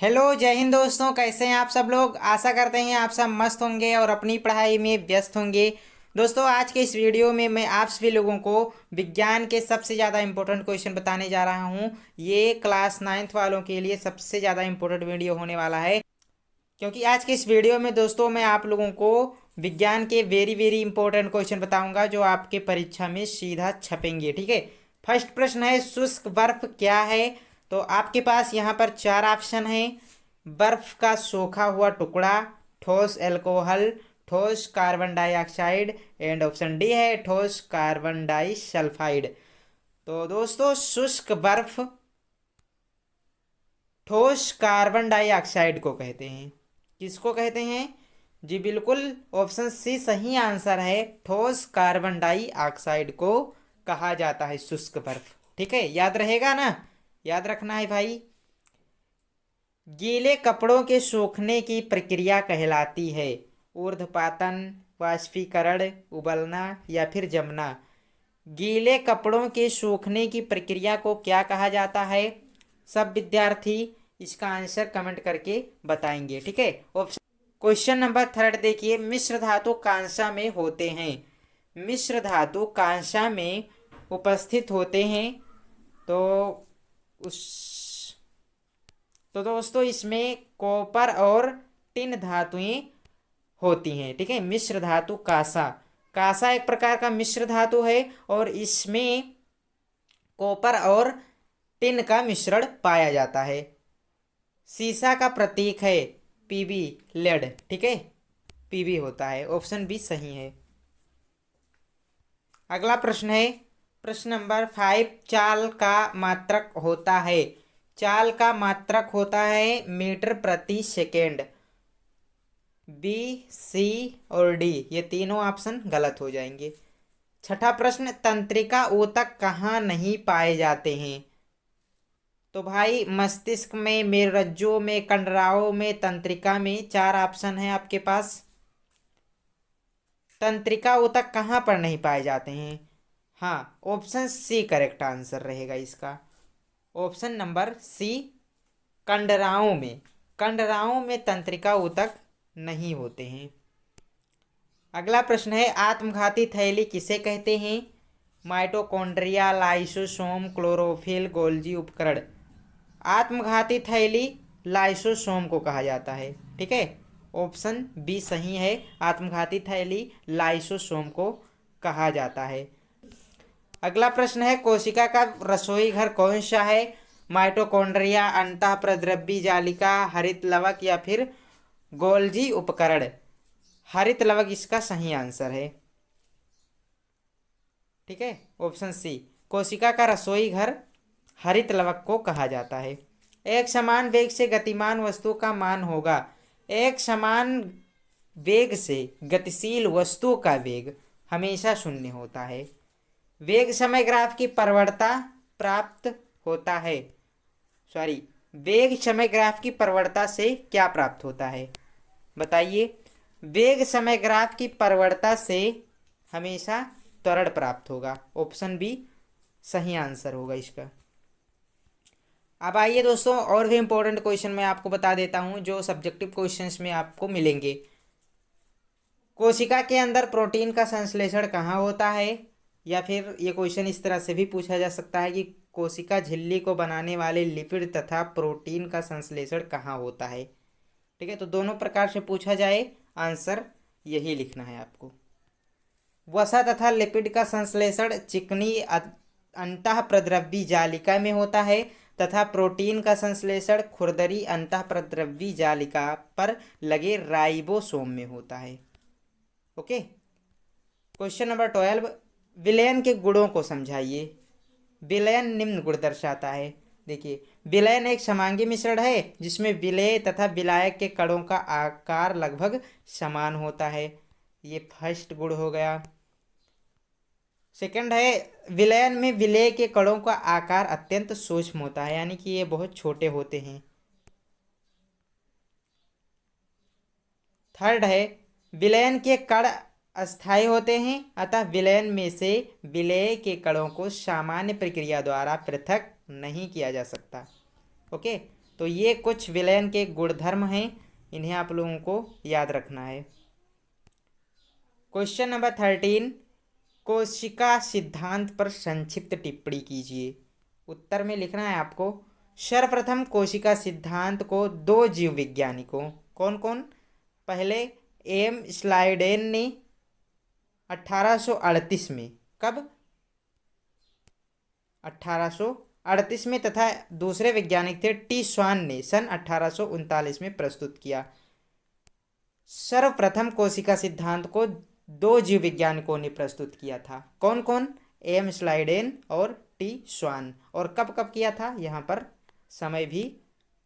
Hello जय हिंद दोस्तों, कैसे हैं आप सब लोग। आशा करते हैं आप सब मस्त होंगे और अपनी पढ़ाई में व्यस्त होंगे। दोस्तों, आज के इस वीडियो में मैं आप सभी लोगों को विज्ञान के सबसे ज़्यादा इंपॉर्टेंट क्वेश्चन बताने जा रहा हूं। ये क्लास 9th वालों के लिए सबसे ज़्यादा इंपॉर्टेंट वीडियो होने वाला है, क्योंकि आज के इस वीडियो में दोस्तों मैं आप लोगों को विज्ञान के वेरी वेरी इंपॉर्टेंट क्वेश्चन बताऊंगा जो आपके परीक्षा में सीधा छपेंगे। ठीक है। फर्स्ट प्रश्न है, शुष्क बर्फ क्या है। तो आपके पास यहाँ पर चार ऑप्शन है। बर्फ का सूखा हुआ टुकड़ा, ठोस एल्कोहल, ठोस carbon dioxide and option D है ठोस कार्बन डाई सल्फाइड। तो दोस्तों, शुष्क बर्फ ठोस कार्बन डाइऑक्साइड को कहते हैं। किसको कहते हैं जी? बिल्कुल, ऑप्शन सी सही आंसर है। ठोस कार्बन डाइऑक्साइड को कहा जाता है शुष्क बर्फ। ठीक है, याद रहेगा ना, याद रखना है भाई। गीले कपड़ों के सूखने की प्रक्रिया कहलाती है ऊर्ध्वपातन, वाष्पीकरण, उबलना या फिर जमना। गीले कपड़ों के सूखने की प्रक्रिया को क्या कहा जाता है? सब विद्यार्थी इसका आंसर कमेंट करके बताएंगे। ठीक है। ऑप्शन क्वेश्चन नंबर थर्ड देखिए, मिश्र धातु कांसा में होते हैं। मिश्र धातु कांसा में उपस्थित होते हैं। तो उस तो दोस्तों, इसमें कॉपर और टिन धातुएं होती हैं। ठीक है। मिश्र धातु कांसा, कांसा एक प्रकार का मिश्र धातु है और इसमें कॉपर और टिन का मिश्रण पाया जाता है। सीसा का प्रतीक है पीबी, लेड। ठीक है, पीबी होता है। ऑप्शन बी सही है। अगला प्रश्न है, प्रश्न नंबर 5, चाल का मात्रक होता है। चाल का मात्रक होता है मीटर प्रति सेकेंड। बी, सी और डी, ये तीनों ऑप्शन गलत हो जाएंगे। छठा प्रश्न, तंत्रिका ऊतक कहाँ नहीं पाए जाते हैं। तो भाई, मस्तिष्क में, मेरुरज्जु में, कंडराओं में, तंत्रिका में, चार ऑप्शन है आपके पास। तंत्रिका ऊतक कहाँ पर नहीं पाए जाते हैं? हाँ, ऑप्शन सी करेक्ट आंसर रहेगा इसका। ऑप्शन नंबर सी, कंडराओं में। कंडराओं में तंत्रिका ऊतक नहीं होते हैं। अगला प्रश्न है, आत्मघाती थैली किसे कहते हैं? माइटोकॉन्ड्रिया, लाइसोसोम, क्लोरोफिल, गोल्जी उपकरण। आत्मघाती थैली लाइसोसोम को कहा जाता है। ठीक है, ऑप्शन बी सही है। आत्मघाती थैली लाइसोसोम को कहा जाता है। अगला प्रश्न है, कोशिका का रसोई घर कौन सा है? माइटोकॉन्ड्रिया, अंतःप्रद्रव्य जालिका, हरित लवक या फिर गोल्जी उपकरण। हरित लवक इसका सही आंसर है। ठीक है, ऑप्शन सी, कोशिका का रसोई घर हरित लवक को कहा जाता है। एक समान वेग से गतिमान वस्तु का मान होगा। एक समान वेग से गतिशील वस्तु का वेग हमेशा शून्य होता है। वेग समय ग्राफ की प्रवणता प्राप्त होता है। सॉरी, वेग समय ग्राफ की प्रवणता से क्या प्राप्त होता है? बताइए। वेग समय ग्राफ की प्रवणता से हमेशा त्वरण प्राप्त होगा। ऑप्शन बी सही आंसर होगा इसका। अब आइए दोस्तों, और भी इंपॉर्टेंट क्वेश्चन मैं आपको बता देता हूं जो सब्जेक्टिव क्वेश्चंस में आपको मिलेंगे। कोशिका के अंदर प्रोटीन का संश्लेषण कहाँ होता है? या फिर ये क्वेश्चन इस तरह से भी पूछा जा सकता है कि कोशिका झिल्ली को बनाने वाले लिपिड तथा प्रोटीन का संश्लेषण कहाँ होता है। ठीक है, तो दोनों प्रकार से पूछा जाए, आंसर यही लिखना है आपको। वसा तथा लिपिड का संश्लेषण चिकनी अंतःप्रद्रव्य जालिका में होता है तथा प्रोटीन का संश्लेषण खुरदरी अंतःप्रद्रव्य जालिका पर लगे राइबोसोम में होता है। ओके। क्वेश्चन नंबर 12, विलयन के गुणों को समझाइए। विलयन निम्न गुण दर्शाता है। देखिए, विलयन एक समांगी मिश्रण है जिसमें विलेय तथा विलायक के कणों का आकार लगभग समान होता है। ये फर्स्ट गुण हो गया। सेकंड है, विलयन में विलेय के कणों का आकार अत्यंत सूक्ष्म होता है, यानी कि ये बहुत छोटे होते हैं। थर्ड है, विलयन के कण अस्थायी होते हैं, अतः विलयन में से विलेय के कणों को सामान्य प्रक्रिया द्वारा पृथक नहीं किया जा सकता। ओके, तो ये कुछ विलयन के गुणधर्म हैं, इन्हें आप लोगों को याद रखना है। क्वेश्चन नंबर 13, कोशिका सिद्धांत पर संक्षिप्त टिप्पणी कीजिए। उत्तर में लिखना है आपको, सर्वप्रथम कोशिका सिद्धांत को दो जीव वैज्ञानिकों, कौन कौन? पहले एम स्लाइडेन ने 1838 में, कब? 1838 में, तथा दूसरे वैज्ञानिक थे टी स्वान ने सन 1839 में प्रस्तुत किया। सर्वप्रथम कोशिका सिद्धांत को दो जीव वैज्ञानिकों ने प्रस्तुत किया था, कौन कौन? एम स्लाइडेन और टी स्वान। और कब कब किया था, यहाँ पर समय भी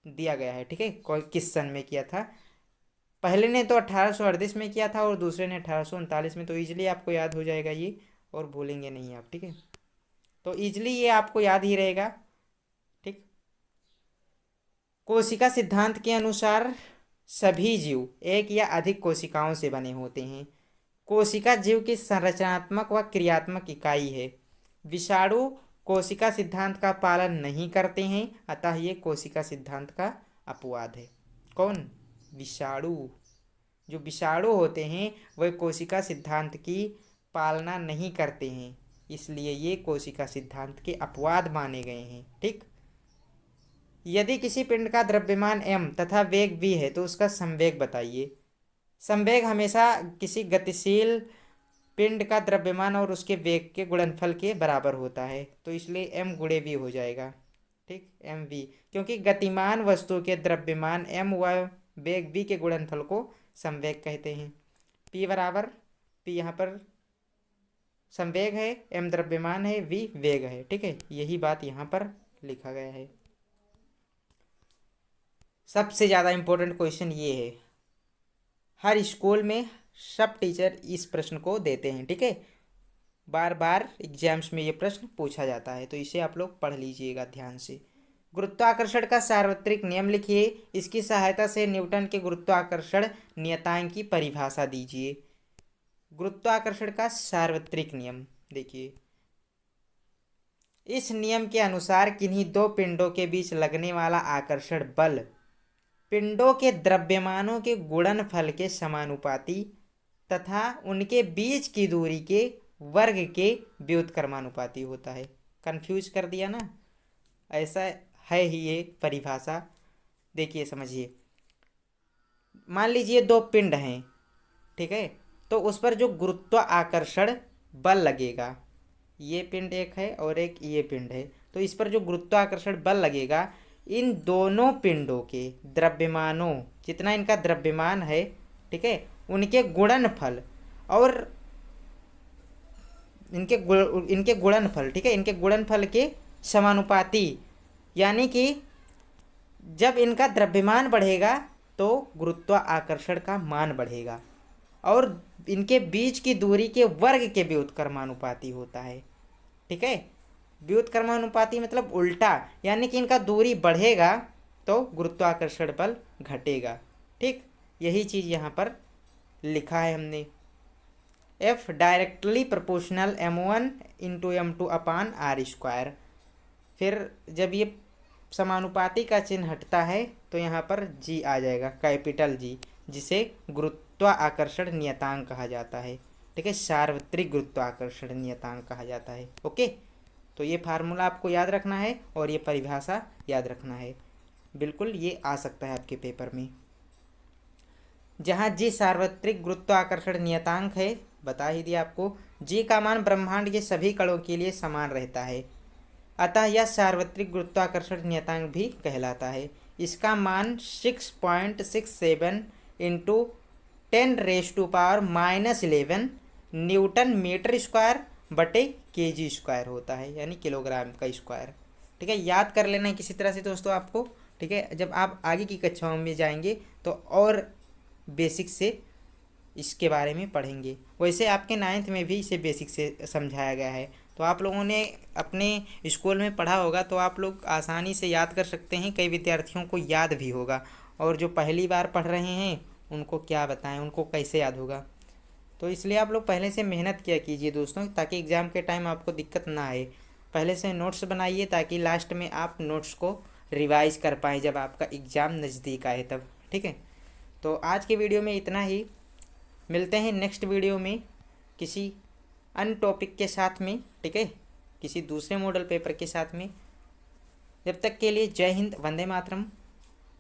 दिया गया है, ठीक है, किस सन में किया था। पहले ने तो 1838 में किया था और दूसरे ने 1839 में। तो ईजिली आपको याद हो जाएगा ये, और भूलेंगे नहीं आप, ठीक है। तो ईजिली ये आपको याद ही रहेगा, ठीक। कोशिका सिद्धांत के अनुसार सभी जीव एक या अधिक कोशिकाओं से बने होते हैं। कोशिका जीव की संरचनात्मक व क्रियात्मक इकाई है। विषाणु कोशिका सिद्धांत का पालन नहीं करते हैं, अतः ये कोशिका सिद्धांत का अपवाद है। कौन? विषाणु। जो विषाणु होते हैं वह कोशिका सिद्धांत की पालना नहीं करते हैं, इसलिए ये कोशिका सिद्धांत के अपवाद माने गए हैं, ठीक। यदि किसी पिंड का द्रव्यमान m तथा वेग v है तो उसका संवेग बताइए। संवेग हमेशा किसी गतिशील पिंड का द्रव्यमान और उसके वेग के गुणनफल के बराबर होता है, तो इसलिए m गुणे v हो जाएगा, ठीक, mv। क्योंकि गतिमान वस्तु के द्रव्यमान m व वेग v के गुणनफल को संवेग कहते हैं। p बराबर, p यहाँ पर संवेग है, m द्रव्यमान है, v वेग है, ठीक है। यही बात यहाँ पर लिखा गया है। सबसे ज़्यादा इम्पोर्टेंट क्वेश्चन ये है, हर स्कूल में सब टीचर इस प्रश्न को देते हैं, ठीक है। बार बार एग्जाम्स में ये प्रश्न पूछा जाता है, तो इसे आप लोग पढ़ लीजिएगा ध्यान से। गुरुत्वाकर्षण का सार्वत्रिक नियम लिखिए। इसकी सहायता से न्यूटन के गुरुत्वाकर्षण नियतांक की परिभाषा दीजिए। गुरुत्वाकर्षण का सार्वत्रिक नियम देखिए, इस नियम के अनुसार किन्हीं दो पिंडों के बीच लगने वाला आकर्षण बल पिंडों के द्रव्यमानों के गुणनफल के समानुपाती तथा उनके बीच की दूरी के वर्ग के व्युत्क्रमानुपाती होता है। कंफ्यूज कर दिया ना? ऐसा है ही ये परिभाषा। देखिए समझिए, मान लीजिए दो पिंड हैं, ठीक है, तो उस पर जो गुरुत्व आकर्षण बल लगेगा, ये पिंड एक है और एक ये पिंड है, तो इस पर जो गुरुत्वाकर्षण बल लगेगा, इन दोनों पिंडों के द्रव्यमानों, जितना इनका द्रव्यमान है, ठीक है, उनके गुणनफल और इनके गुणनफल, ठीक है, इनके गुणनफल के समानुपाती, यानी कि जब इनका द्रव्यमान बढ़ेगा तो गुरुत्व आकर्षण का मान बढ़ेगा, और इनके बीच की दूरी के वर्ग के व्युत्क्रमानुपाती होता है, ठीक है। व्युत्क्रमानुपाती मतलब उल्टा, यानी कि इनका दूरी बढ़ेगा तो गुरुत्वाकर्षण बल घटेगा, ठीक। यही चीज़ यहाँ पर लिखा है हमने। F directly proportional m1 into m2 अपान r स्क्वायर। फिर जब ये समानुपाती का चिन्ह हटता है तो यहाँ पर g आ जाएगा, कैपिटल G, जिसे गुरुत्वाकर्षण नियतांक कहा जाता है, ठीक है, सार्वत्रिक गुरुत्वाकर्षण नियतांक कहा जाता है। ओके, तो ये फार्मूला आपको याद रखना है और ये परिभाषा याद रखना है, बिल्कुल ये आ सकता है आपके पेपर में। जहाँ जी सार्वत्रिक गुरुत्वाकर्षण नियतांक है, बता ही दिया आपको, जी का मान ब्रह्मांड के सभी कणों के लिए समान रहता है, अतः यह सार्वत्रिक गुरुत्वाकर्षण नियतांक भी कहलाता है। इसका मान 6.67 इंटू 10⁻⁻11 न्यूटन मीटर स्क्वायर बटे केजी स्क्वायर होता है, यानी किलोग्राम का स्क्वायर, ठीक है। याद कर लेना है किसी तरह से दोस्तों आपको, ठीक है। जब आप आगे की कक्षाओं में जाएंगे तो और बेसिक से इसके बारे में पढ़ेंगे। वैसे आपके 9th में भी इसे बेसिक से समझाया गया है, तो आप लोगों ने अपने स्कूल में पढ़ा होगा तो आप लोग आसानी से याद कर सकते हैं। कई विद्यार्थियों को याद भी होगा, और जो पहली बार पढ़ रहे हैं उनको क्या बताएं, उनको कैसे याद होगा। तो इसलिए आप लोग पहले से मेहनत किया कीजिए दोस्तों, ताकि एग्ज़ाम के टाइम आपको दिक्कत ना आए। पहले से नोट्स बनाइए ताकि लास्ट में आप नोट्स को रिवाइज कर पाएँ जब आपका एग्ज़ाम नज़दीक आए तब। ठीक है, तो आज के वीडियो में इतना ही। मिलते हैं नेक्स्ट वीडियो में किसी अन्य टॉपिक के साथ में। ठीक है, किसी दूसरे मॉडल पेपर के साथ में। जब तक के लिए जय हिंद, वंदे मातरम।